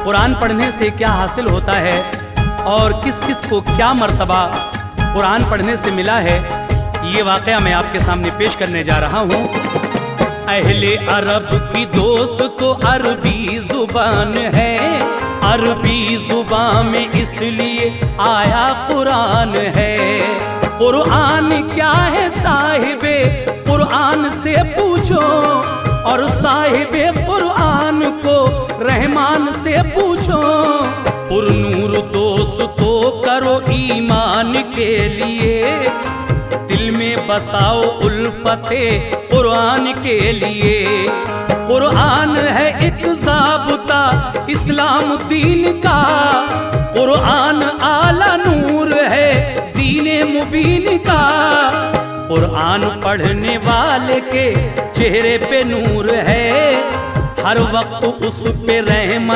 कुरान पढ़ने से क्या हासिल होता है और किस किस को क्या मर्तबा कुरान पढ़ने से मिला है, ये वाक़या मैं आपके सामने पेश करने जा रहा हूँ। अहले अरब की दोस्त तो अरबी जुबान है, अरबी जुबान में इसलिए आया कुरान है। कुरान क्या है साहिबे कुरान से पूछो, और साहिबे कुरान को रहमान से पूछो। पुरनूर दोस्त तो करो ईमान के लिए, दिल में बसाओ उल्फते कुरान के लिए। कुरान है एक ज़ाब्ता इस्लाम दीन का, कुरान आला नूर है दीने मुबीन का। कुरान पढ़ने वाले के चेहरे पे नूर है, हर वक्त उस पे रहमत